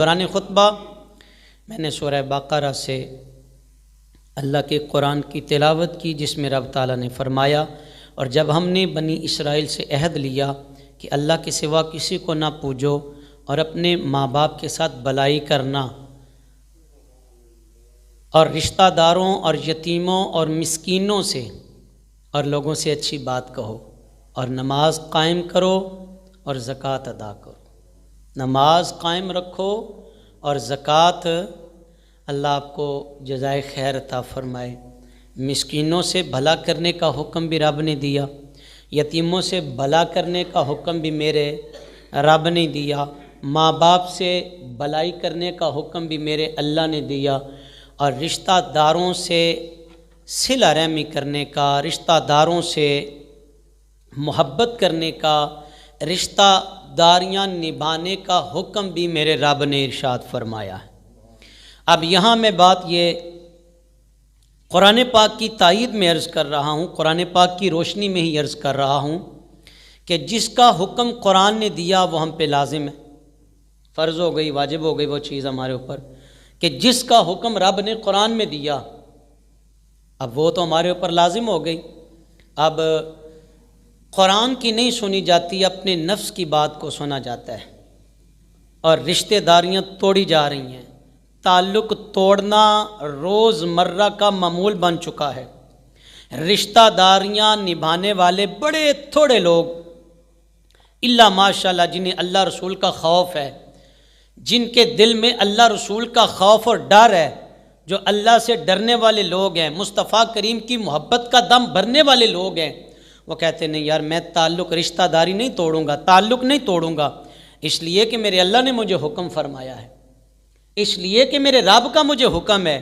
دوران خطبہ میں نے سورہ بقرہ سے اللہ کے قرآن کی تلاوت کی، جس میں رب تعالیٰ نے فرمایا، اور جب ہم نے بنی اسرائیل سے عہد لیا کہ اللہ کے سوا کسی کو نہ پوجو اور اپنے ماں باپ کے ساتھ بلائی کرنا اور رشتہ داروں اور یتیموں اور مسکینوں سے اور لوگوں سے اچھی بات کہو اور نماز قائم کرو اور زکوٰۃ ادا کرو۔ نماز قائم رکھو اور زکوٰۃ، اللہ آپ کو جزائے خیر عطا فرمائے۔ مسکینوں سے بھلا کرنے کا حکم بھی رب نے دیا، یتیموں سے بھلا کرنے کا حکم بھی میرے رب نے دیا، ماں باپ سے بھلائی کرنے کا حکم بھی میرے اللہ نے دیا، اور رشتہ داروں سے صلہ رحمی کرنے کا، رشتہ داروں سے محبت کرنے کا، رشتہ داریاں نبھانے کا حکم بھی میرے رب نے ارشاد فرمایا ہے۔ اب یہاں میں بات یہ قرآن پاک کی تائید میں عرض کر رہا ہوں، قرآن پاک کی روشنی میں ہی عرض کر رہا ہوں کہ جس کا حکم قرآن نے دیا وہ ہم پہ لازم ہے، فرض ہو گئی، واجب ہو گئی وہ چیز ہمارے اوپر، کہ جس کا حکم رب نے قرآن میں دیا اب وہ تو ہمارے اوپر لازم ہو گئی۔ اب قرآن کی نہیں سنی جاتی، اپنے نفس کی بات کو سنا جاتا ہے، اور رشتہ داریاں توڑی جا رہی ہیں، تعلق توڑنا روز مرہ کا معمول بن چکا ہے۔ رشتہ داریاں نبھانے والے بڑے تھوڑے لوگ، الا ماشاءاللہ جنہیں اللہ رسول کا خوف ہے، جن کے دل میں اللہ رسول کا خوف اور ڈر ہے، جو اللہ سے ڈرنے والے لوگ ہیں، مصطفیٰ کریم کی محبت کا دم بھرنے والے لوگ ہیں، وہ کہتے نہیں یار میں تعلق رشتہ داری نہیں توڑوں گا، تعلق نہیں توڑوں گا، اس لیے کہ میرے اللہ نے مجھے حکم فرمایا ہے، اس لیے کہ میرے رب کا مجھے حکم ہے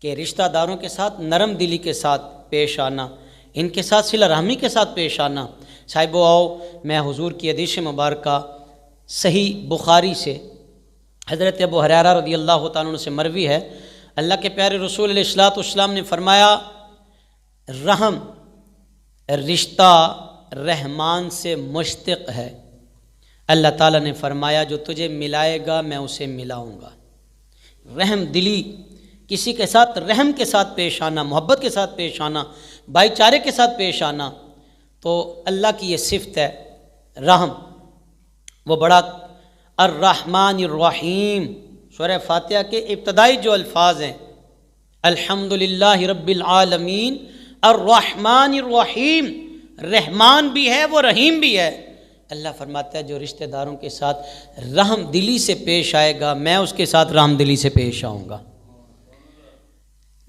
کہ رشتہ داروں کے ساتھ نرم دلی کے ساتھ پیش آنا، ان کے ساتھ صلہ رحمی کے ساتھ پیش آنا۔ صاحبو آؤ، میں حضور کی حدیث مبارکہ صحیح بخاری سے حضرت ابو ہریرہ رضی اللہ تعالیٰ عنہ سے مروی ہے، اللہ کے پیارے رسول علیہ الصلوۃ والسلام نے فرمایا، رحم رشتہ رحمان سے مشتق ہے۔ اللہ تعالیٰ نے فرمایا جو تجھے ملائے گا میں اسے ملاؤں گا۔ رحم دلی، کسی کے ساتھ رحم کے ساتھ پیش آنا، محبت کے ساتھ پیش آنا، بھائی چارے کے ساتھ پیش آنا، تو اللہ کی یہ صفت ہے رحم۔ وہ بڑا الرحمن الرحیم، سورہ فاتحہ کے ابتدائی جو الفاظ ہیں، الحمدللہ رب العالمین الرحمن الرحیم، رحمان بھی ہے وہ رحیم بھی ہے۔ اللہ فرماتا ہے جو رشتہ داروں کے ساتھ رحم دلی سے پیش آئے گا میں اس کے ساتھ رحم دلی سے پیش آؤں گا۔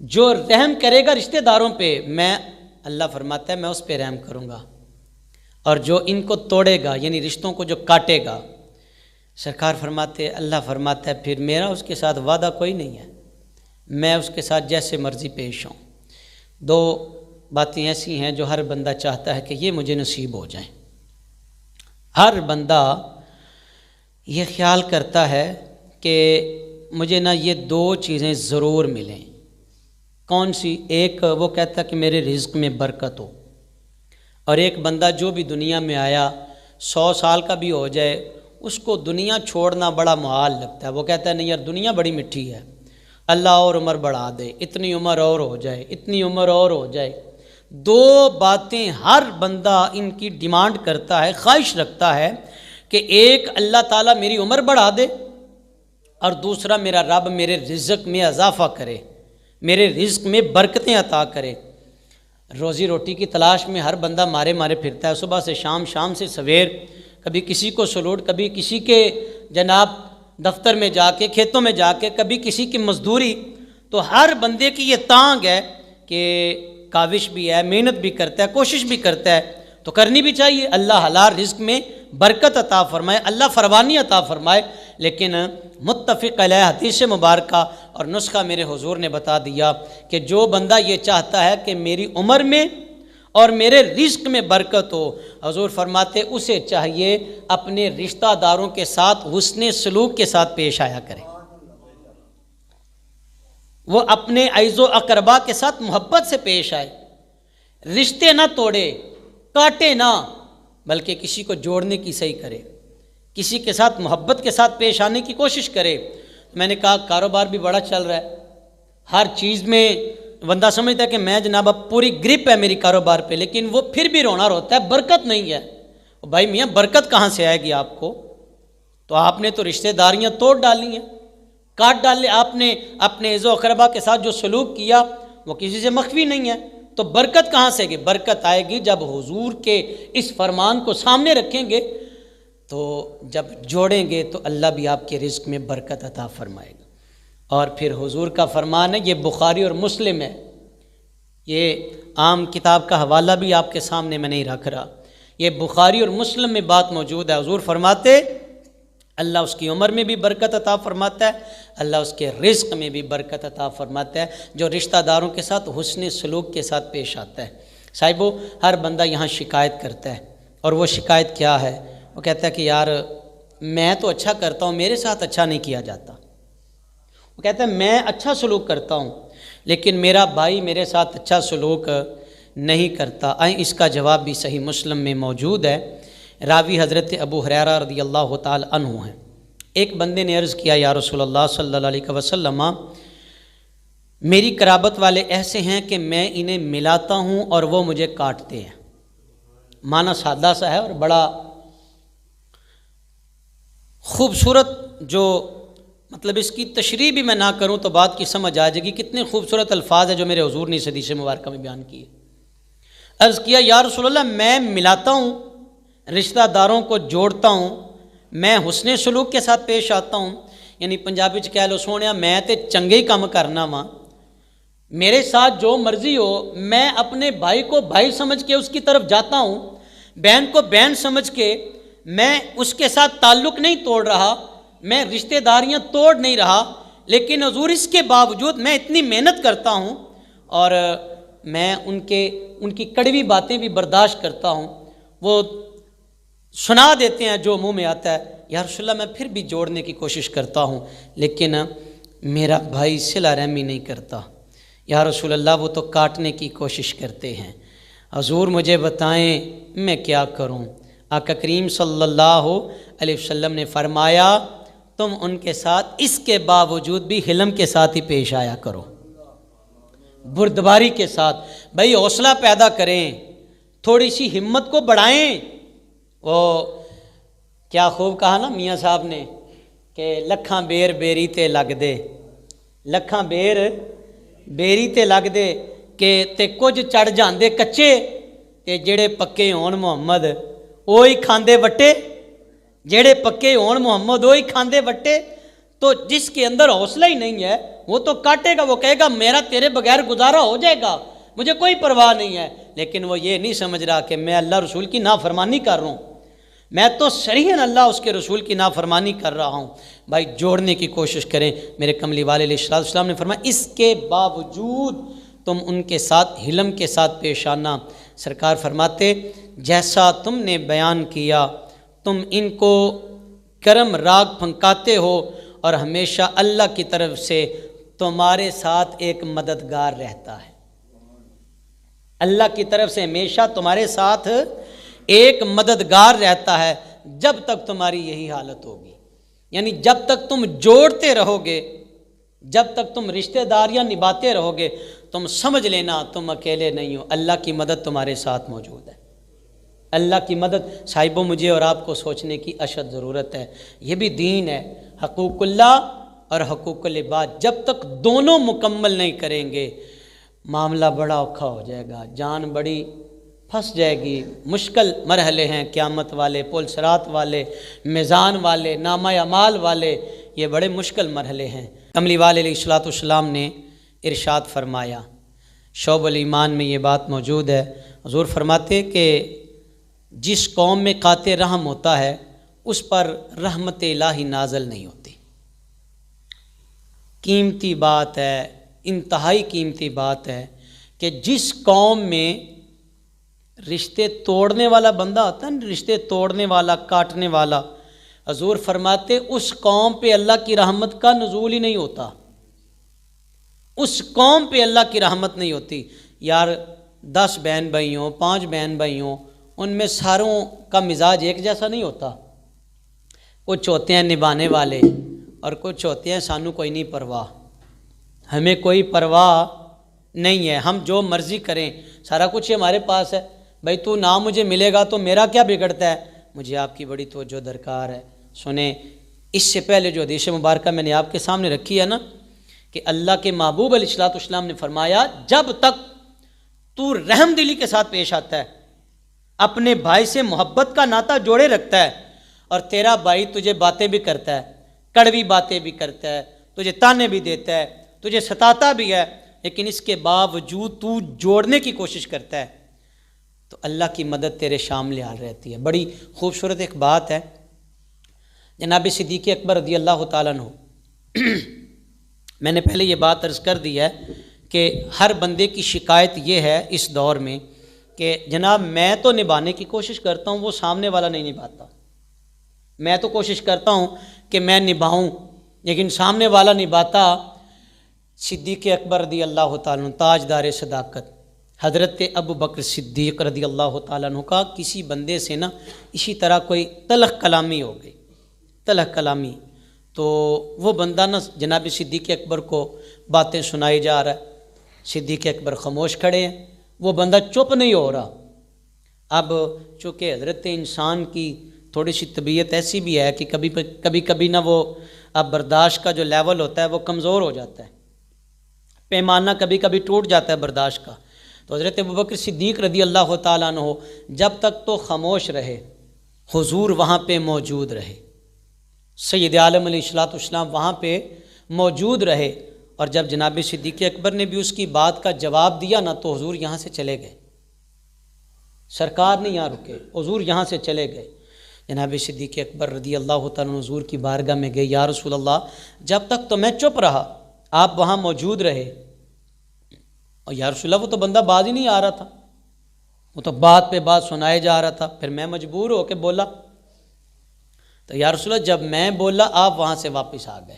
جو رحم کرے گا رشتہ داروں پہ، میں اللہ فرماتا ہے میں اس پہ رحم کروں گا، اور جو ان کو توڑے گا یعنی رشتوں کو جو کاٹے گا، سرکار فرماتے اللہ فرماتا ہے پھر میرا اس کے ساتھ وعدہ کوئی نہیں ہے، میں اس کے ساتھ جیسے مرضی پیش آؤں۔ دو باتیں ایسی ہیں جو ہر بندہ چاہتا ہے کہ یہ مجھے نصیب ہو جائیں۔ ہر بندہ یہ خیال کرتا ہے کہ مجھے نا یہ دو چیزیں ضرور ملیں۔ کون سی؟ ایک وہ کہتا ہے کہ میرے رزق میں برکت ہو، اور ایک بندہ جو بھی دنیا میں آیا 100 سال کا بھی ہو جائے اس کو دنیا چھوڑنا بڑا محال لگتا ہے، وہ کہتا ہے نہیں یار دنیا بڑی مٹھی ہے، اللہ اور عمر بڑھا دے، اتنی عمر اور ہو جائے، اتنی عمر اور ہو جائے۔ دو باتیں ہر بندہ ان کی ڈیمانڈ کرتا ہے، خواہش رکھتا ہے کہ ایک اللہ تعالیٰ میری عمر بڑھا دے، اور دوسرا میرا رب میرے رزق میں اضافہ کرے، میرے رزق میں برکتیں عطا کرے۔ روزی روٹی کی تلاش میں ہر بندہ مارے مارے پھرتا ہے، صبح سے شام، شام سے سویر، کبھی کسی کو سلوٹ، کبھی کسی کے جناب دفتر میں جا کے، کھیتوں میں جا کے، کبھی کسی کی مزدوری۔ تو ہر بندے کی یہ تانگ ہے کہ کاوش بھی ہے، محنت بھی کرتا ہے، کوشش بھی کرتا ہے، تو کرنی بھی چاہیے، اللہ حلال رزق میں برکت عطا فرمائے، اللہ فروانی عطا فرمائے۔ لیکن متفق علیہ حدیث مبارکہ اور نسخہ میرے حضور نے بتا دیا کہ جو بندہ یہ چاہتا ہے کہ میری عمر میں اور میرے رزق میں برکت ہو، حضور فرماتے اسے چاہیے اپنے رشتہ داروں کے ساتھ حسن سلوک کے ساتھ پیش آیا کرے، وہ اپنے عیز و اقربا کے ساتھ محبت سے پیش آئے، رشتے نہ توڑے، کاٹے نہ، بلکہ کسی کو جوڑنے کی صحیح کرے۔ کسی کے ساتھ محبت کے ساتھ پیش آنے کی کوشش کرے. میں نے کہا کاروبار بھی بڑا چل رہا ہے، ہر چیز میں بندہ سمجھتا ہے کہ میں جناب اب پوری گرپ ہے میری کاروبار پہ، لیکن وہ پھر بھی رونا روتا ہے، برکت نہیں ہے. بھائی میاں برکت کہاں سے آئے گی آپ کو؟ تو آپ نے تو رشتہ داریاں توڑ ڈالی ہیں، کاٹ ڈالے آپ نے. اپنے عزو اقربا کے ساتھ جو سلوک کیا وہ کسی سے مخفی نہیں ہے، تو برکت کہاں سے گی؟ برکت آئے گی جب حضور کے اس فرمان کو سامنے رکھیں گے، تو جب جوڑیں گے تو اللہ بھی آپ کے رزق میں برکت عطا فرمائے گا. اور پھر حضور کا فرمان ہے، یہ بخاری اور مسلم ہے، یہ عام کتاب کا حوالہ بھی آپ کے سامنے میں نہیں رکھ رہا، یہ بخاری اور مسلم میں بات موجود ہے. حضور فرماتے اللہ اس کی عمر میں بھی برکت عطا فرماتا ہے، اللہ اس کے رزق میں بھی برکت عطا فرماتا ہے جو رشتہ داروں کے ساتھ حسن سلوک کے ساتھ پیش آتا ہے. صاحبو، ہر بندہ یہاں شکایت کرتا ہے، اور وہ شکایت کیا ہے؟ وہ کہتا ہے کہ یار میں تو اچھا کرتا ہوں، میرے ساتھ اچھا نہیں کیا جاتا. وہ کہتا ہے میں اچھا سلوک کرتا ہوں لیکن میرا بھائی میرے ساتھ اچھا سلوک نہیں کرتا. آئیں اس کا جواب بھی صحیح مسلم میں موجود ہے. راوی حضرت ابو ہریرہ رضی اللہ تعالی عنہ ہیں. ایک بندے نے عرض کیا یا رسول اللہ صلی اللہ علیہ وسلم، میری قرابت والے ایسے ہیں کہ میں انہیں ملاتا ہوں اور وہ مجھے کاٹتے ہیں. معنی سادہ سا ہے اور بڑا خوبصورت، جو مطلب اس کی تشریح بھی میں نہ کروں تو بات کی سمجھ آ جائے گی. کتنے خوبصورت الفاظ ہیں جو میرے حضور نے اس حدیث مبارکہ میں بیان کیے. عرض کیا یا رسول اللہ، میں ملاتا ہوں، رشتہ داروں کو جوڑتا ہوں، میں حسن سلوک کے ساتھ پیش آتا ہوں. یعنی پنجابی چ کہہ لو سونیا میں تے چنگے ہی کام کرنا وا، میرے ساتھ جو مرضی ہو، میں اپنے بھائی کو بھائی سمجھ کے اس کی طرف جاتا ہوں، بہن کو بہن سمجھ کے میں اس کے ساتھ تعلق نہیں توڑ رہا، میں رشتہ داریاں توڑ نہیں رہا. لیکن حضور اس کے باوجود میں اتنی محنت کرتا ہوں اور میں ان کی کڑوی باتیں بھی برداشت کرتا ہوں. وہ سنا دیتے ہیں جو منہ میں آتا ہے، یا رسول اللہ میں پھر بھی جوڑنے کی کوشش کرتا ہوں لیکن میرا بھائی صلہ رحمی نہیں کرتا. یا رسول اللہ وہ تو کاٹنے کی کوشش کرتے ہیں. حضور مجھے بتائیں میں کیا کروں؟ آقا کریم صلی اللہ علیہ وسلم نے فرمایا تم ان کے ساتھ اس کے باوجود بھی حلم کے ساتھ ہی پیش آیا کرو، بردباری کے ساتھ. بھائی حوصلہ پیدا کریں، تھوڑی سی ہمت کو بڑھائیں. وہ کیا خوب کہا نا میاں صاحب نے کہ لکھاں بیر بیری تے لگ دے، لکھاں بیر بیری تے لگ دے کہ تے کچھ چڑھ جاندے کچے تے جڑے پکے ہون محمد وہی کھاندے وٹے، جڑے پکے ہون محمد وہی کھاندے وٹے. تو جس کے اندر حوصلہ ہی نہیں ہے وہ تو کاٹے گا، وہ کہے گا میرا تیرے بغیر گزارا ہو جائے گا، مجھے کوئی پرواہ نہیں ہے. لیکن وہ یہ نہیں سمجھ رہا کہ میں اللہ رسول کی نافرمانی کر رہا ہوں، میں تو صریحاً اللہ اس کے رسول کی نافرمانی کر رہا ہوں. بھائی جوڑنے کی کوشش کریں. میرے کملی والے علیہ السلام نے فرمایا اس کے باوجود تم ان کے ساتھ حلم کے ساتھ پیش آنا. سرکار فرماتے جیسا تم نے بیان کیا تم ان کو کرم راگ پھنکاتے ہو اور ہمیشہ اللہ کی طرف سے تمہارے ساتھ ایک مددگار رہتا ہے. اللہ کی طرف سے ہمیشہ تمہارے ساتھ ایک مددگار رہتا ہے جب تک تمہاری یہی حالت ہوگی. یعنی جب تک تم جوڑتے رہو گے، جب تک تم رشتہ داریاں نبھاتے رہو گے، تم سمجھ لینا تم اکیلے نہیں ہو، اللہ کی مدد تمہارے ساتھ موجود ہے. اللہ کی مدد صاحبوں مجھے اور آپ کو سوچنے کی اشد ضرورت ہے. یہ بھی دین ہے. حقوق اللہ اور حقوق العباد جب تک دونوں مکمل نہیں کریں گے معاملہ بڑا اوکھا ہو جائے گا، جان بڑی پھنس جائے گی. مشکل مرحلے ہیں، قیامت والے، پل صراط والے، میزان والے، نامہ اعمال والے، یہ بڑے مشکل مرحلے ہیں. کملی والے علیہ السلام نے ارشاد فرمایا، شعب الایمان میں یہ بات موجود ہے. حضور فرماتے کہ جس قوم میں قاطع رحم ہوتا ہے اس پر رحمت الہی نازل نہیں ہوتی. قیمتی بات ہے، انتہائی قیمتی بات ہے کہ جس قوم میں رشتے توڑنے والا بندہ ہوتا ہے نا، رشتے توڑنے والا، کاٹنے والا، حضور فرماتے اس قوم پہ اللہ کی رحمت کا نزول ہی نہیں ہوتا. اس قوم پہ اللہ کی رحمت نہیں ہوتی. یار 10 بہن بھائی ہوں، 5 بہن بھائی ہوں، ان میں ساروں کا مزاج ایک جیسا نہیں ہوتا. کچھ ہوتے ہیں نبھانے والے اور کچھ ہوتے ہیں سانو کوئی نہیں پرواہ، ہمیں کوئی پرواہ نہیں ہے، ہم جو مرضی کریں، سارا کچھ ہمارے پاس ہے، بھائی تو نہ مجھے ملے گا تو میرا کیا بگڑتا ہے؟ مجھے آپ کی بڑی توجہ درکار ہے۔ سنیں، اس سے پہلے جو حدیث مبارکہ میں نے آپ کے سامنے رکھی ہے نا، کہ اللہ کے محبوب علیہ الصلوۃ والسلام نے فرمایا جب تک تو رحم دلی کے ساتھ پیش آتا ہے، اپنے بھائی سے محبت کا ناطہ جوڑے رکھتا ہے، اور تیرا بھائی تجھے باتیں بھی کرتا ہے، کڑوی باتیں بھی کرتا ہے، تجھے تانے بھی دیتا ہے، تجھے ستاتا بھی ہے، لیکن اس کے باوجود تو جوڑنے کی کوشش کرتا ہے، تو اللہ کی مدد تیرے شامل حال رہتی ہے۔ بڑی خوبصورت ایک بات ہے، جناب صدیق اکبر رضی اللہ تعالیٰ عنہ، میں نے پہلے یہ بات عرض کر دی ہے کہ ہر بندے کی شکایت یہ ہے اس دور میں کہ جناب میں تو نبھانے کی کوشش کرتا ہوں، وہ سامنے والا نہیں نبھاتا، میں تو کوشش کرتا ہوں کہ میں نبھاؤں لیکن سامنے والا نبھاتا۔ صدیق اکبر رضی اللہ تعالیٰ عنہ تاجدار صداقت حضرت ابو بکر صدیق رضی اللہ تعالیٰ عنہ کا کسی بندے سے نا اسی طرح کوئی تلخ کلامی ہو گئی، تلخ کلامی، تو وہ بندہ نا جناب صدیق اکبر کو باتیں سنائی جا رہا ہے، صدیق اکبر خاموش کھڑے ہیں، وہ بندہ چپ نہیں ہو رہا۔ اب چونکہ حضرت انسان کی تھوڑی سی طبیعت ایسی بھی ہے کہ کبھی نا وہ اب برداشت کا جو لیول ہوتا ہے وہ کمزور ہو جاتا ہے، پیمانہ کبھی کبھی ٹوٹ جاتا ہے برداشت کا، تو حضرت ابوبکر صدیق رضی اللہ تعالیٰ عنہ جب تک تو خاموش رہے، حضور وہاں پہ موجود رہے، سید عالم علیہ الصلوۃ والسلام وہاں پہ موجود رہے، اور جب جناب صدیق اکبر نے بھی اس کی بات کا جواب دیا نا تو حضور یہاں سے چلے گئے، سرکار نہیں یہاں رکے، حضور یہاں سے چلے گئے۔ جناب صدیق اکبر رضی اللہ تعالیٰ عنہ حضور کی بارگاہ میں گئے، یا رسول اللہ جب تک تو میں چپ رہا، آپ وہاں موجود رہے، اور یا رسول اللہ وہ تو بندہ باز ہی نہیں آ رہا تھا، وہ تو بات پہ بات سنائے جا رہا تھا، پھر میں مجبور ہو کے بولا، تو یا رسول اللہ جب میں بولا آپ وہاں سے واپس آ گئے،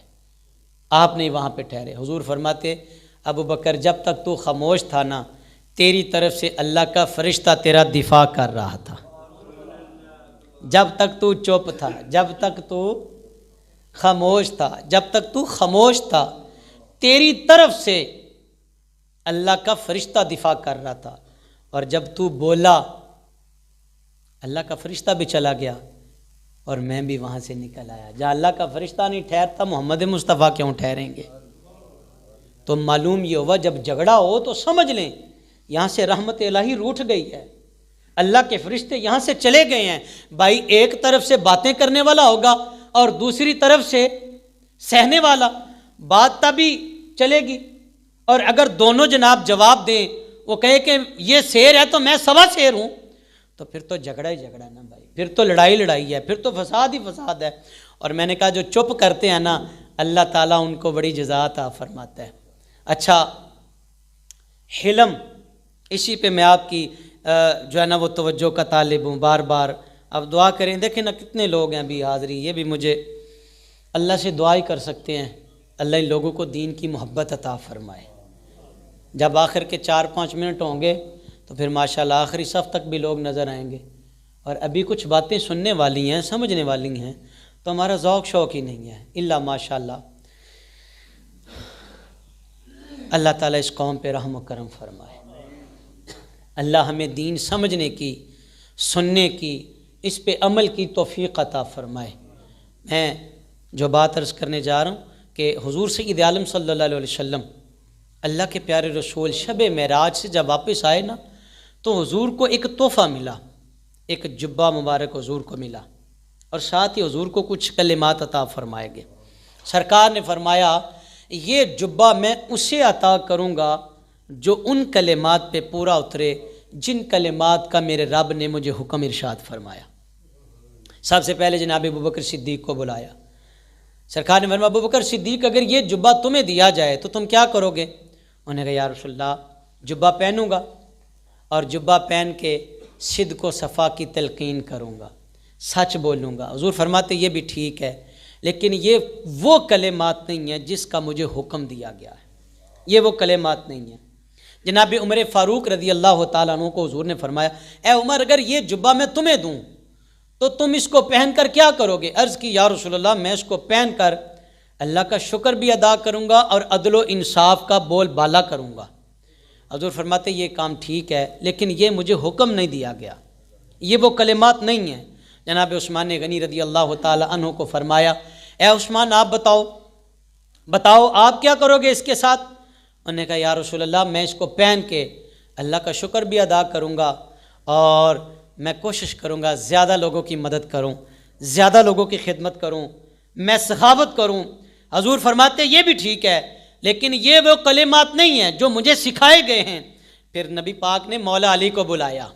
آپ نہیں وہاں پہ ٹھہرے۔ حضور فرماتے ابو بکر جب تک تو خاموش تھا نا تیری طرف سے اللہ کا فرشتہ تیرا دفاع کر رہا تھا، جب تک تو چپ تھا، جب تک تو خاموش تھا، جب تک تو خاموش تھا تیری طرف سے اللہ کا فرشتہ دفاع کر رہا تھا، اور جب تو بولا اللہ کا فرشتہ بھی چلا گیا اور میں بھی وہاں سے نکل آیا۔ جہاں اللہ کا فرشتہ نہیں ٹھہرتا محمد مصطفیٰ کیوں ٹھہریں گے؟ تو معلوم یہ ہوا جب جھگڑا ہو تو سمجھ لیں یہاں سے رحمت الہی روٹھ گئی ہے، اللہ کے فرشتے یہاں سے چلے گئے ہیں۔ بھائی ایک طرف سے باتیں کرنے والا ہوگا اور دوسری طرف سے سہنے والا، بات تبھی چلے گی، اور اگر دونوں جناب جواب دیں، وہ کہے کہ یہ شیر ہے تو میں سوا شیر ہوں، تو پھر تو جھگڑا ہی جھگڑا ہے نا بھائی، پھر تو لڑائی ہے، پھر تو فساد ہی فساد ہے۔ اور میں نے کہا جو چپ کرتے ہیں نا اللہ تعالیٰ ان کو بڑی جزا عطا فرماتا ہے۔ اچھا حلم، اسی پہ میں آپ کی جو ہے نا وہ توجہ کا طالب ہوں، بار بار اب دعا کریں۔ دیکھیں نا کتنے لوگ ہیں ابھی حاضری، یہ بھی مجھے اللہ سے دعا ہی کر سکتے ہیں اللہ ان لوگوں کو دین کی محبت عطا فرمائے۔ جب آخر کے 4-5 منٹ ہوں گے تو پھر ماشاءاللہ آخری صف تک بھی لوگ نظر آئیں گے، اور ابھی کچھ باتیں سننے والی ہیں، سمجھنے والی ہیں، تو ہمارا ذوق شوق ہی نہیں ہے الا ماشاءاللہ۔ اللہ تعالیٰ اس قوم پہ رحم و کرم فرمائے، اللہ ہمیں دین سمجھنے کی، سننے کی، اس پہ عمل کی توفیق عطا فرمائے۔ میں جو بات عرض کرنے جا رہا ہوں کہ حضور سید عالم صلی اللہ علیہ وسلم اللہ کے پیارے رسول شب معراج سے جب واپس آئے نا تو حضور کو ایک تحفہ ملا، ایک جبہ مبارک حضور کو ملا، اور ساتھ ہی حضور کو کچھ کلمات عطا فرمائے گئے۔ سرکار نے فرمایا یہ جبہ میں اسے عطا کروں گا جو ان کلمات پہ پورا اترے جن کلمات کا میرے رب نے مجھے حکم ارشاد فرمایا۔ سب سے پہلے جناب ابوبکر صدیق کو بلایا، سرکار نے فرمایا ابوبکر صدیق اگر یہ جبہ تمہیں دیا جائے تو تم کیا کرو گے؟ انہوں نے کہا یا رسول اللہ جبہ پہنوں گا اور جبہ پہن کے صدق و صفا کی تلقین کروں گا، سچ بولوں گا۔ حضور فرماتے یہ بھی ٹھیک ہے لیکن یہ وہ کلمات نہیں ہیں جس کا مجھے حکم دیا گیا ہے، یہ وہ کلمات نہیں ہیں۔ جناب عمر فاروق رضی اللہ تعالیٰ عنہ کو حضور نے فرمایا اے عمر اگر یہ جبہ میں تمہیں دوں تو تم اس کو پہن کر کیا کرو گے؟ عرض کی یا رسول اللہ میں اس کو پہن کر اللہ کا شکر بھی ادا کروں گا اور عدل و انصاف کا بول بالا کروں گا۔ حضور فرماتے یہ کام ٹھیک ہے، لیکن یہ مجھے حکم نہیں دیا گیا، یہ وہ کلمات نہیں ہیں۔ جناب عثمان غنی رضی اللہ تعالی عنہ کو فرمایا اے عثمان آپ بتاؤ آپ کیا کرو گے اس کے ساتھ؟ انہوں نے کہا یا رسول اللہ میں اس کو پہن کے اللہ کا شکر بھی ادا کروں گا اور میں کوشش کروں گا زیادہ لوگوں کی مدد کروں، زیادہ لوگوں کی خدمت کروں، میں سخاوت کروں۔ حضور فرماتے یہ بھی ٹھیک ہے، لیکن یہ وہ کلمات نہیں ہیں جو مجھے سکھائے گئے ہیں۔ پھر نبی پاک نے مولا علی کو بلایا،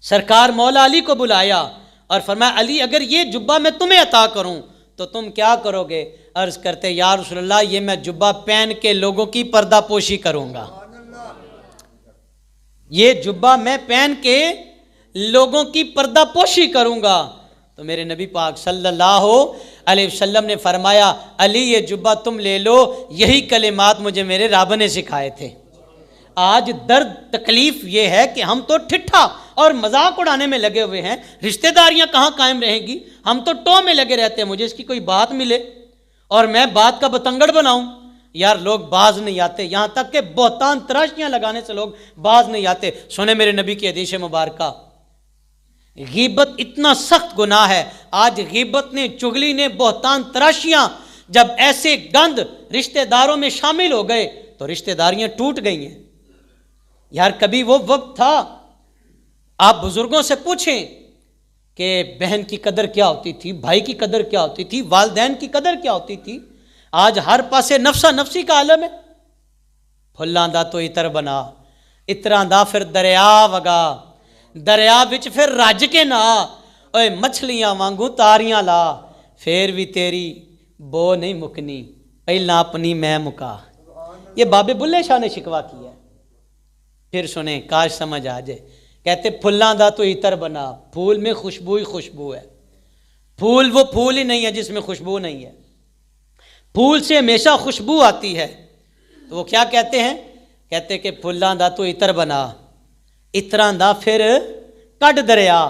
سرکار مولا علی کو بلایا اور فرمایا علی اگر یہ جبہ میں تمہیں عطا کروں تو تم کیا کرو گے؟ عرض کرتے یا رسول اللہ یہ میں جبہ پہن کے لوگوں کی پردہ پوشی کروں گا، یہ جبہ میں پہن کے لوگوں کی پردہ پوشی کروں گا۔ تو میرے نبی پاک صلی اللہ علیہ وسلم نے فرمایا علی یہ جبہ تم لے لو، یہی کلمات مجھے میرے رب نے سکھائے تھے۔ آج درد تکلیف یہ ہے کہ ہم تو ٹھٹھا اور مذاق اڑانے میں لگے ہوئے ہیں، رشتہ داریاں کہاں قائم رہیں گی؟ ہم تو ٹو میں لگے رہتے ہیں، مجھے اس کی کوئی بات ملے اور میں بات کا بتنگڑ بناؤں۔ یار لوگ باز نہیں آتے، یہاں تک کہ بہتان تراشیاں لگانے سے لوگ باز نہیں آتے۔ سنیں میرے نبی کی حدیث مبارکہ، غیبت اتنا سخت گناہ ہے، آج غیبت نے، چغلی نے، بہتان تراشیاں جب ایسے گند رشتہ داروں میں شامل ہو گئے تو رشتہ داریاں ٹوٹ گئی ہیں۔ یار کبھی وہ وقت تھا، آپ بزرگوں سے پوچھیں کہ بہن کی قدر کیا ہوتی تھی، بھائی کی قدر کیا ہوتی تھی، والدین کی قدر کیا ہوتی تھی۔ آج ہر پاسے نفسا نفسی کا عالم ہے۔ پھلاں دا تو اتر بنا، اتراں دا پھر دریا وگا، دریا وچ پھر رج کے نا، اوے مچھلیاں وانگوں تاریاں لا، پھر بھی تیری بو نہیں مکنی، پہلا اپنی میں مکا۔ یہ بابے بلے شاہ نے شکوا کیا ہے۔ پھر سنیں کاش سمجھ آ جائے، کہتے پھلاں دا تو اتر بنا، پھول میں خوشبو ہی خوشبو ہے، پھول وہ پھول ہی نہیں ہے جس میں خوشبو نہیں ہے، پھول سے ہمیشہ خوشبو آتی ہے۔ تو وہ کیا کہتے ہیں؟ کہتے کہ پھلاں دا تو اتر بنا، اتراں دا پھر کڈ دریا،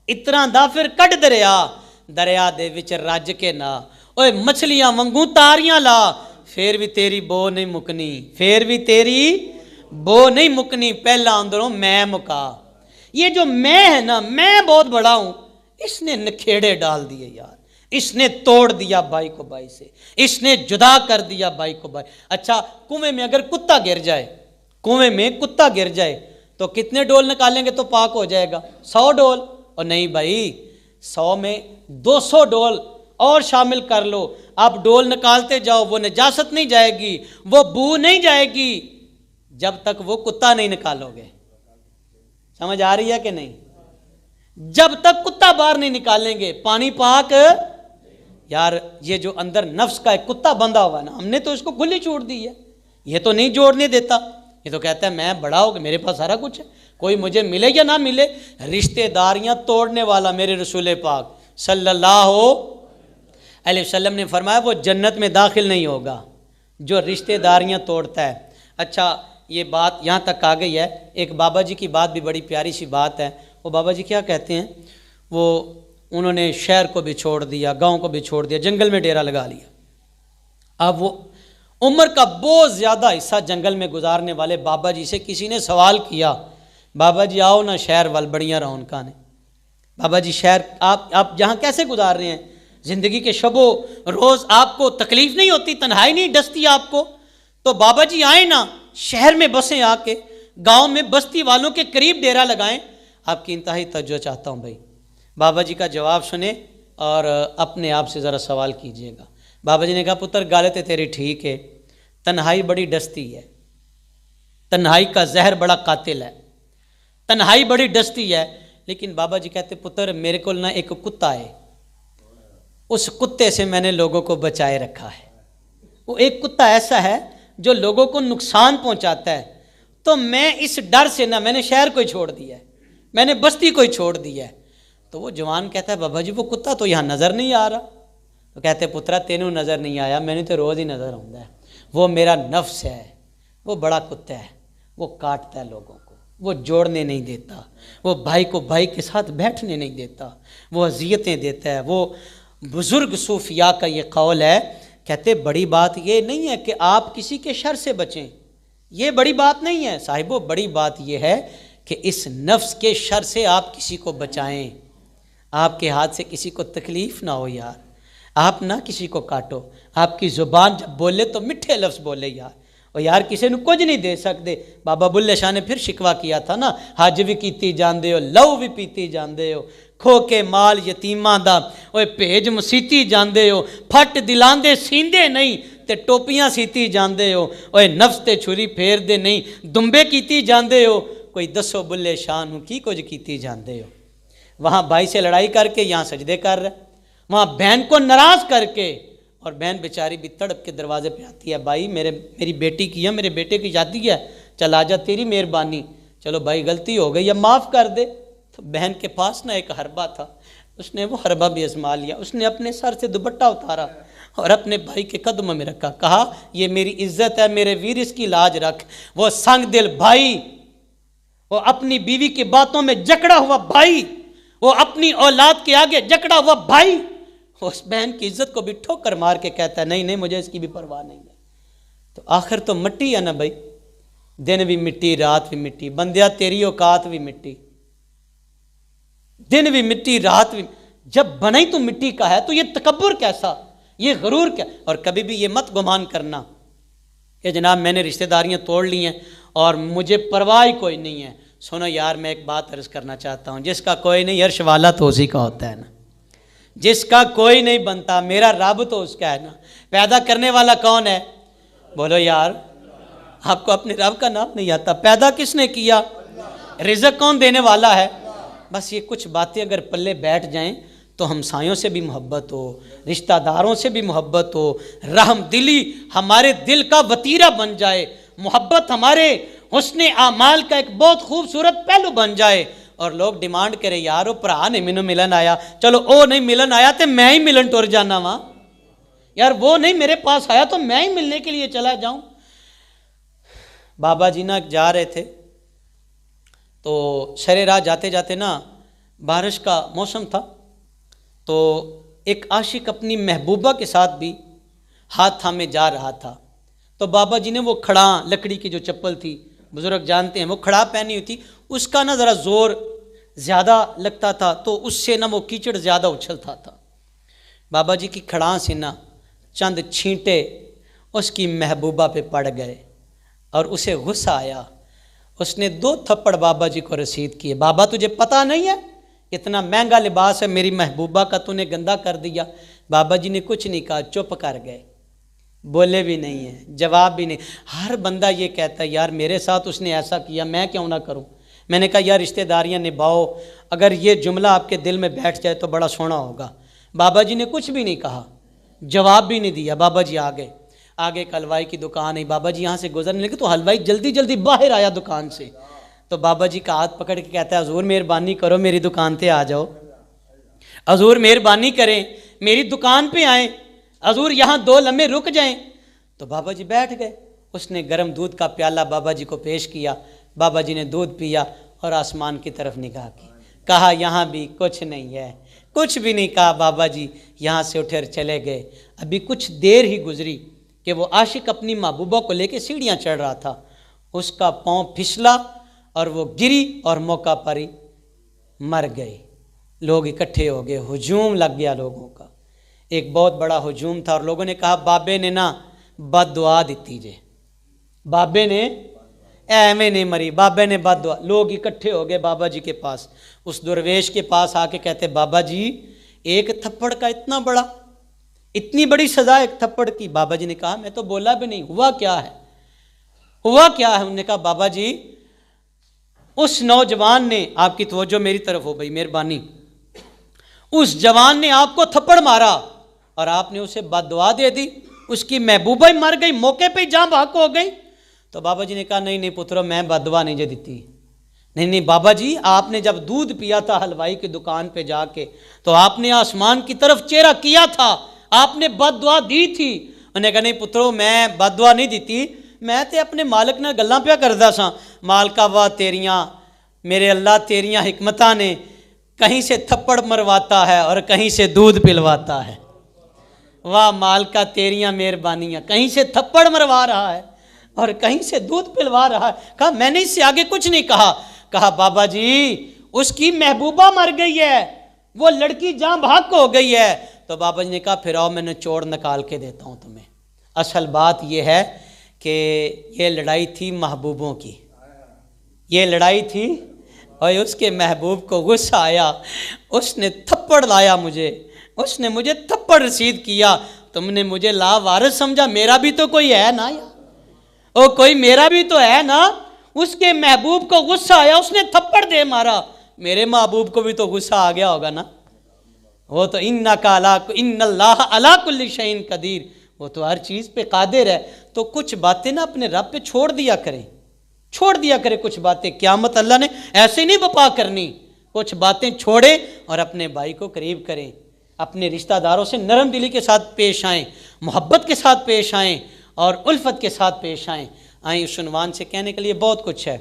اتراں دا پھر کڈ دریا، دریا دے وچ رج کے نا، اوے مچھلیاں وانگوں تاریاں لا، پھر بھی تیری بو نہیں مکنی، پھر بھی تیری بو نہیں مکنی، پہلا اندروں میں مکا۔ یہ جو میں ہے نا، میں بہت بڑا ہوں، اس نے نکھیڑے ڈال دیے یار، اس نے توڑ دیا بھائی کو بھائی سے، اس نے جدا کر دیا بھائی کو بھائی۔ اچھا کنویں میں اگر کتا گر جائے، کنویں میں کتا گر جائے تو کتنے ڈول نکالیں گے تو پاک ہو جائے گا؟ 100 ڈول؟ اور نہیں بھائی، 100 میں 200 ڈول اور شامل کر لو، آپ ڈول نکالتے جاؤ، وہ نجاست نہیں جائے گی، وہ بو نہیں جائے گی جب تک وہ کتا نہیں نکالو گے۔ سمجھ آ رہی ہے کہ نہیں؟ جب تک کتا باہر نہیں نکالیں گے پانی پاک۔ یار یہ جو اندر نفس کا ایک کتا بندھا ہوا نا، ہم نے تو اس کو گلی چھوڑ دی ہے، یہ تو نہیں جوڑنے دیتا، یہ تو کہتا ہے میں بڑا ہو کہ میرے پاس سارا کچھ ہے، کوئی مجھے ملے یا نہ ملے۔ رشتہ داریاں توڑنے والا میرے رسول پاک صلی اللہ علیہ وسلم نے فرمایا وہ جنت میں داخل نہیں ہوگا جو رشتہ داریاں توڑتا ہے۔ اچھا یہ بات یہاں تک آ گئی ہے، ایک بابا جی کی بات بھی بڑی پیاری سی بات ہے۔ وہ بابا جی کیا کہتے ہیں، وہ انہوں نے شہر کو بھی چھوڑ دیا، گاؤں کو بھی چھوڑ دیا، جنگل میں ڈیرا لگا لیا۔ اب وہ عمر کا بہت زیادہ حصہ جنگل میں گزارنے والے بابا جی سے کسی نے سوال کیا، بابا جی آؤ نا شہر وال، بڑیاں رونقاں نے، بابا جی شہر آپ جہاں کیسے گزار رہے ہیں زندگی کے شب و روز، آپ کو تکلیف نہیں ہوتی، تنہائی نہیں ڈستی آپ کو؟ تو بابا جی آئیں نا شہر میں بسیں، آ کے گاؤں میں بستی والوں کے قریب ڈیرا لگائیں۔ آپ کی انتہائی توجہ چاہتا ہوں بھائی، بابا جی کا جواب سنیں اور اپنے آپ سے ذرا سوال کیجئے گا۔ بابا جی نے کہا پتر گالے تے تیری ٹھیک ہے، تنہائی بڑی ڈستی ہے، تنہائی کا زہر بڑا قاتل ہے، تنہائی بڑی ڈستی ہے، لیکن بابا جی کہتے پتر میرے کو نہ ایک کتا ہے، اس کتے سے میں نے لوگوں کو بچائے رکھا ہے۔ وہ ایک کتا ایسا ہے جو لوگوں کو نقصان پہنچاتا ہے، تو میں اس ڈر سے نہ، میں نے شہر کو ہی چھوڑ دیا ہے، میں نے بستی کو ہی چھوڑ دیا ہے۔ تو وہ جوان کہتا ہے بابا جی وہ کتا تو یہاں نظر نہیں آ رہا۔ تو کہتے پترا تینوں نظر نہیں آیا، میں نے تو روز ہی نظر آتا ہے، وہ میرا نفس ہے، وہ بڑا کتا ہے، وہ کاٹتا ہے لوگوں کو، وہ جوڑنے نہیں دیتا، وہ بھائی کو بھائی کے ساتھ بیٹھنے نہیں دیتا، وہ اذیتیں دیتا ہے۔ وہ بزرگ صوفیاء کا یہ قول ہے، کہتے بڑی بات یہ نہیں ہے کہ آپ کسی کے شر سے بچیں، یہ بڑی بات نہیں ہے صاحبو، بڑی بات یہ ہے کہ اس نفس کے شر سے آپ کسی کو بچائیں، آپ کے ہاتھ سے کسی کو تکلیف نہ ہو یار، آپ نہ کسی کو کاٹو، آپ کی زبان جب بولے تو میٹھے لفظ بولے یار، اور یار کسی نے کچھ نہیں دے سکتے۔ بابا بلے شاہ نے پھر شکوہ کیا تھا نا، حج بھی کیتی جاندے ہو، لو بھی پیتی جاندے ہو، کھو کے مال یتیماں دا اوے بھیج مسیتی جاندے ہو، پھٹ دلاندے سیندے نہیں تے ٹوپیاں سیتی جاندے ہو، اوے نفس تے چھری پھیر دے نہیں دمبے کیتی جاندے ہو، کوئی دسو بلے شاہ نو کی کچھ کیتی جاندے ہو۔ وہاں بھائی سے لڑائی کر کے یہاں سجدے کر رہے، وہاں بہن کو ناراض کر کے، اور بہن بیچاری بھی تڑپ کے دروازے پہ آتی ہے، بھائی میری بیٹی کی ہے، میرے بیٹے کی شادی ہے، چل آجا تیری مہربانی، چلو بھائی غلطی ہو گئی ہے معاف کر دے۔ تو بہن کے پاس نہ ایک حربہ تھا، اس نے وہ حربہ بھی ازما لیا، اس نے اپنے سر سے دوپٹہ اتارا اور اپنے بھائی کے قدموں میں رکھا، کہا یہ میری عزت ہے میرے ویر، اس کی لاج رکھ۔ وہ سنگ دل بھائی، وہ اپنی بیوی کی باتوں میں جکڑا ہوا بھائی، وہ اپنی اولاد کے آگے جکڑا ہوا بھائی، اس بہن کی عزت کو بھی ٹھوکر مار کے کہتا ہے نہیں نہیں مجھے اس کی بھی پرواہ نہیں ہے۔ تو آخر تو مٹی ہے نا بھائی، دن بھی مٹی رات بھی مٹی، بندیا تیری اوقات بھی مٹی، دن بھی مٹی رات بھی، جب بنا ہی تو مٹی کا ہے تو یہ تکبر کیسا، یہ غرور کیا۔ اور کبھی بھی یہ مت گمان کرنا کہ جناب میں نے رشتہ داریاں توڑ لی ہیں اور مجھے پرواہ ہی کوئی نہیں ہے۔ سنو یار میں ایک بات عرض کرنا چاہتا ہوں، جس کا کوئی نہیں عرش والا تو اسی کا ہوتا ہے نا، جس کا کوئی نہیں بنتا میرا رب تو اس کا ہے نا۔ پیدا کرنے والا کون ہے؟ بولو یار، آپ کو اپنے رب کا نام نہیں آتا؟ پیدا کس نے کیا؟ رزق کون دینے والا ہے؟ بس یہ کچھ باتیں اگر پلے بیٹھ جائیں تو ہمسایوں سے بھی محبت ہو، رشتہ داروں سے بھی محبت ہو، رحم دلی ہمارے دل کا وتیرہ بن جائے، محبت ہمارے حسن اعمال کا ایک بہت خوبصورت پہلو بن جائے، اور لوگ ڈیمانڈ کرے یار وہ پرا نہیں مینوں ملن آیا، چلو او نہیں ملن آیا تو میں ہی ملن ٹر جانا وہاں، یار وہ نہیں میرے پاس آیا تو میں ہی ملنے کے لیے چلا جاؤں۔ بابا جی نا جا رہے تھے تو شرے راہ جاتے جاتے نا بارش کا موسم تھا، تو ایک عاشق اپنی محبوبہ کے ساتھ بھی ہاتھ تھامے جا رہا تھا، تو بابا جی نے وہ کھڑا لکڑی کی جو چپل تھی، بزرگ جانتے ہیں وہ کھڑا پہنی ہوئی تھی، اس کا نا ذرا زور زیادہ لگتا تھا تو اس سے نا وہ کیچڑ زیادہ اچھلتا تھا۔ بابا جی کی کھڑا سے نا چند چھینٹے اس کی محبوبہ پہ پڑ گئے اور اسے غصہ آیا، اس نے 2 تھپڑ بابا جی کو رسید کیے، بابا تجھے پتہ نہیں ہے اتنا مہنگا لباس ہے میری محبوبہ کا تو نے گندا کر دیا۔ بابا جی نے کچھ نہیں کہا، چپ کر گئے، بولے بھی نہیں ہیں، جواب بھی نہیں۔ ہر بندہ یہ کہتا ہے یار میرے ساتھ اس نے ایسا کیا میں کیوں نہ کروں۔ میں نے کہا یار رشتہ داریاں نبھاؤ، اگر یہ جملہ آپ کے دل میں بیٹھ جائے تو بڑا سونا ہوگا۔ بابا جی نے کچھ بھی نہیں کہا، جواب بھی نہیں دیا، بابا جی آگے ایک حلوائی کی دکان ہے، بابا جی یہاں سے گزرنے لگے تو حلوائی جلدی جلدی باہر آیا دکان سے، تو بابا جی کا ہاتھ پکڑ کے کہتا ہے حضور مہربانی کرو میری دکان پہ آ جاؤ، حضور مہربانی کریں میری دکان پہ آئیں، حضور یہاں 2 لمحے رک جائیں۔ تو بابا جی بیٹھ گئے، اس نے گرم دودھ کا پیالہ بابا جی کو پیش کیا، بابا جی نے دودھ پیا اور آسمان کی طرف نگاہ کی، کہا یہاں بھی کچھ نہیں ہے، کچھ بھی نہیں کہا بابا جی یہاں سے اٹھے چلے گئے۔ ابھی کچھ دیر ہی گزری کہ وہ عاشق اپنی محبوبہ کو لے کے سیڑھیاں چڑھ رہا تھا، اس کا پاؤں پھسلا اور وہ گری اور موقع پر ہی مر گئی۔ لوگ اکٹھے ہو گئے، ہجوم لگ گیا لوگوں کا، ایک بہت بڑا ہجوم تھا، اور لوگوں نے کہا بابے نے نا بد دعا دیتی جے، بابے نے ایویں نہیں مری، بابے نے بد دعا۔ لوگ اکٹھے ہو گئے بابا جی کے پاس، اس درویش کے پاس آ کے کہتے بابا جی ایک تھپڑ کا اتنی بڑی سزا ایک تھپڑ کی۔ بابا جی نے کہا میں تو بولا بھی نہیں، ہوا کیا ہے؟ انہوں نے کہا بابا جی اس نوجوان نے، آپ کی توجہ میری طرف ہو بھائی مہربانی، اس جوان نے آپ کو تھپڑ مارا اور آپ نے اسے بد دعا دے دی، اس کی محبوبہ ہی مر گئی، موقع پہ جاں بحق ہو گئی۔ تو بابا جی نے کہا نہیں پترو میں بد دعا نہیں دیتی، نہیں بابا جی آپ نے جب دودھ پیا تھا حلوائی کی دکان پہ جا کے تو آپ نے آسمان کی طرف چہرہ کیا تھا، آپ نے بد دعا دی تھی۔ انہوں نے کہا نہیں پترو میں بد دعا نہیں دیتی، میں تے اپنے مالک نال گلاں پیا کردا ساں، مالکا واہ تیریاں میرے اللہ تیریاں حکمتاں نے، کہیں سے تھپڑ مرواتا ہے اور کہیں سے دودھ پلواتا ہے۔ واہ مالکا تیریاں مہربانیاں، کہیں سے تھپڑ مروا رہا ہے اور کہیں سے دودھ پلوا رہا ہے۔ کہا میں نے اس سے آگے کچھ نہیں کہا۔ کہا بابا جی اس کی محبوبہ مر گئی ہے، وہ لڑکی جاں بھاگ ہو گئی ہے۔ تو بابا جی نے کہا پھر آؤ میں نچوڑ نکال کے دیتا ہوں تمہیں۔ اصل بات یہ ہے کہ یہ لڑائی تھی محبوبوں کی، یہ لڑائی تھی اور اس کے محبوب کو غصہ آیا، اس نے تھپڑ لایا مجھے، اس نے مجھے تھپڑ رسید کیا، تم نے مجھے لا وارث سمجھا، میرا بھی تو کوئی ہے نا یا او کوئی میرا بھی تو ہے نا۔ اس کے محبوب کو غصہ آیا، اس نے تھپڑ دے مارا، میرے محبوب کو بھی تو غصہ آ گیا ہوگا نا۔ وہ تو ان اللہ علی کل شیء قدیر، وہ تو ہر چیز پہ قادر ہے۔ تو کچھ باتیں نا اپنے رب پہ چھوڑ دیا کریں، چھوڑ دیا کرے کچھ باتیں، قیامت اللہ نے ایسے نہیں بپا کرنی۔ کچھ باتیں چھوڑیں اور اپنے بھائی کو قریب کریں، اپنے رشتہ داروں سے نرم دلی کے ساتھ پیش آئیں، محبت کے ساتھ پیش آئیں اور الفت کے ساتھ پیش آئیں۔ اس عنوان سے کہنے کے لیے بہت کچھ ہے،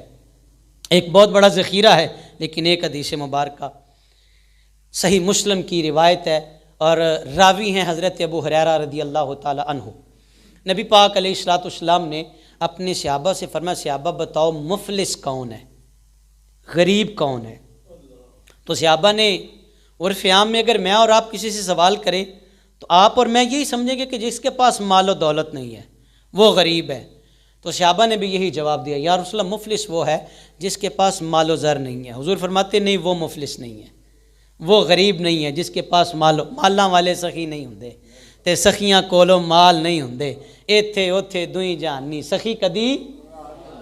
ایک بہت بڑا ذخیرہ ہے، لیکن ایک حدیث مبارکہ صحیح مسلم کی روایت ہے اور راوی ہیں حضرت ابو ہریرہ رضی اللہ تعالی عنہ۔ نبی پاک علیہ الصلوۃ والسلام نے اپنے صحابہ سے فرمایا صحابہ بتاؤ مفلس کون ہے، غریب کون ہے؟ تو صحابہ نے عرف عام میں اگر میں اور آپ کسی سے سوال کریں تو آپ اور میں یہی سمجھیں گے کہ جس کے پاس مال و دولت نہیں ہے وہ غریب ہے۔ تو صحابہ نے بھی یہی جواب دیا یا رسول اللہ مفلس وہ ہے جس کے پاس مال و زر نہیں ہے۔ حضور فرماتے نہیں وہ مفلس نہیں ہے، وہ غریب نہیں ہے جس کے پاس مالاں والے سخی نہیں ہوندے تے سخیاں کولو مال نہیں ہوندے، ایتھے اوتھے دوئی جہانی سخی کدی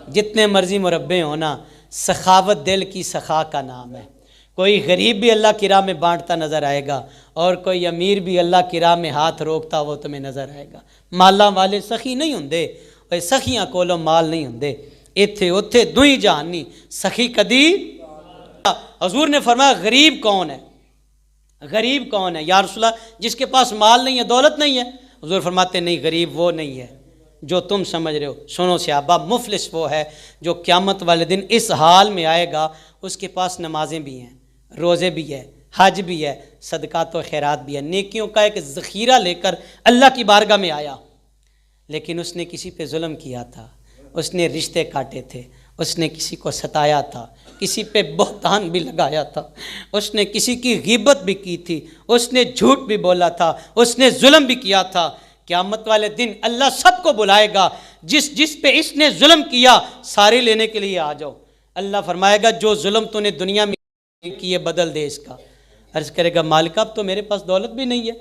جتنے مرضی مربے ہونا، سخاوت دل کی سخا کا نام ہے۔ کوئی غریب بھی اللہ کی راہ میں بانٹتا نظر آئے گا اور کوئی امیر بھی اللہ کی راہ میں ہاتھ روکتا وہ تمہیں نظر آئے گا۔ مالاں والے سخی نہیں ہوندے، اور سخیاں کولو مال نہیں ہوندے، ایتھے اوتھے دوئی جہانی سخی کدی۔ حضور نے فرمایا غریب کون ہے؟ غریب کون ہے یا رسول اللہ؟ جس کے پاس مال نہیں ہے دولت نہیں ہے۔ حضور فرماتے نہیں غریب وہ نہیں ہے جو تم سمجھ رہے ہو۔ سنو صحابہ مفلس وہ ہے جو قیامت والے دن اس حال میں آئے گا، اس کے پاس نمازیں بھی ہیں، روزے بھی ہے، حج بھی ہے، صدقات و خیرات بھی ہے، نیکیوں کا ایک ذخیرہ لے کر اللہ کی بارگاہ میں آیا، لیکن اس نے کسی پہ ظلم کیا تھا، اس نے رشتے کاٹے تھے، اس نے کسی کو ستایا تھا، کسی پہ بہتان بھی لگایا تھا، اس نے کسی کی غیبت بھی کی تھی، اس نے جھوٹ بھی بولا تھا، اس نے ظلم بھی کیا تھا۔ قیامت والے دن اللہ سب کو بلائے گا، جس پہ اس نے ظلم کیا سارے لینے کے لیے آ جاؤ۔ اللہ فرمائے گا جو ظلم تو نے دنیا میں کیے بدل دے اس کا۔ عرض کرے گا مالک اب تو میرے پاس دولت بھی نہیں ہے،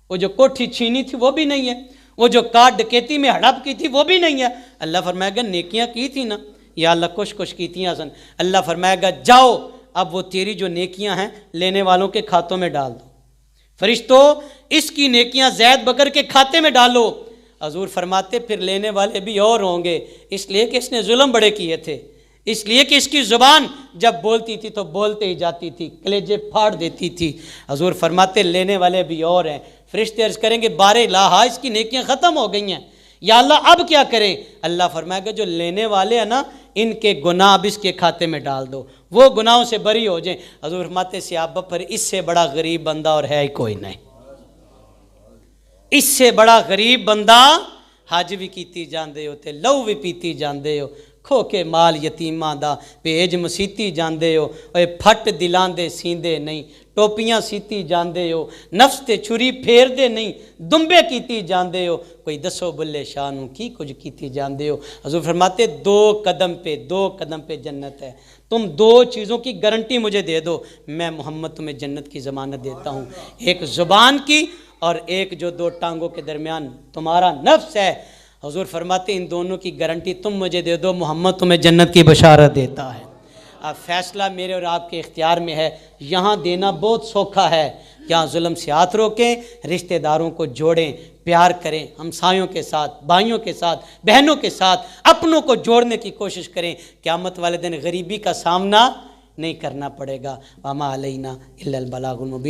وہ جو کوٹھی چھینی تھی وہ بھی نہیں ہے، وہ جو کاٹ ڈکیتی میں ہڑپ کی تھی وہ بھی نہیں ہے۔ اللہ فرمائے گا نیکیاں کی تھی نا، یا اللہ کچھ کی تھی حسن۔ اللہ فرمائے گا جاؤ اب وہ تیری جو نیکیاں ہیں لینے والوں کے کھاتوں میں ڈال دو، فرشتوں اس کی نیکیاں زید بکر کے کھاتے میں ڈالو۔ حضور فرماتے پھر لینے والے بھی اور ہوں گے، اس لیے کہ اس نے ظلم بڑے کیے تھے، اس لیے کہ اس کی زبان جب بولتی تھی تو بولتے ہی جاتی تھی، کلیجے پھاڑ دیتی تھی۔ حضور فرماتے لینے والے بھی اور ہیں۔ فرشتے عرض کریں گے بار الہا اس کی نیکیاں ختم ہو گئی ہیں، یا اللہ اب کیا کریں؟ اللہ فرمائے گا جو لینے والے ہیں نا ان کے گناہ اب اس کے کھاتے میں ڈال دو، وہ گناہوں سے بری ہو جائیں۔ حضور فرماتے صحابہ پر اس سے بڑا غریب بندہ اور ہے ہی کوئی نہیں، اس سے بڑا غریب بندہ حج بھی کیتی جاندے ہو تے لو بھی پیتی جاندے ہو، کھو کے مال یتیماں دا بھیج مسیتی جاندے ہو، اے پھٹ دلاں دے سیندے نہیں، ٹوپیاں سیتی جاندے ہو، نفس تے چھری پھیر دے نہیں، دمبے کیتی جاندے ہو، کوئی دسو بلے شاہ نوں کی کچھ کیتی جاندے ہو۔ حضور فرماتے دو قدم پہ جنت ہے، تم دو چیزوں کی گارنٹی مجھے دے دو، میں محمد تمہیں جنت کی ضمانت دیتا ہوں، ایک زبان کی اور ایک جو دو ٹانگوں کے درمیان تمہارا نفس ہے۔ حضور فرماتے ان دونوں کی گارنٹی تم مجھے دے دو، محمد تمہیں جنت کی بشارت دیتا ہے۔ اب فیصلہ میرے اور آپ کے اختیار میں ہے، یہاں دینا بہت سوکھا ہے، یہاں ظلم سے ہاتھ روکیں، رشتہ داروں کو جوڑیں، پیار کریں، ہمسایوں کے ساتھ، بھائیوں کے ساتھ، بہنوں کے ساتھ، اپنوں کو جوڑنے کی کوشش کریں، قیامت والے دن غریبی کا سامنا نہیں کرنا پڑے گا۔ وما علینا الا البلاغ المبین۔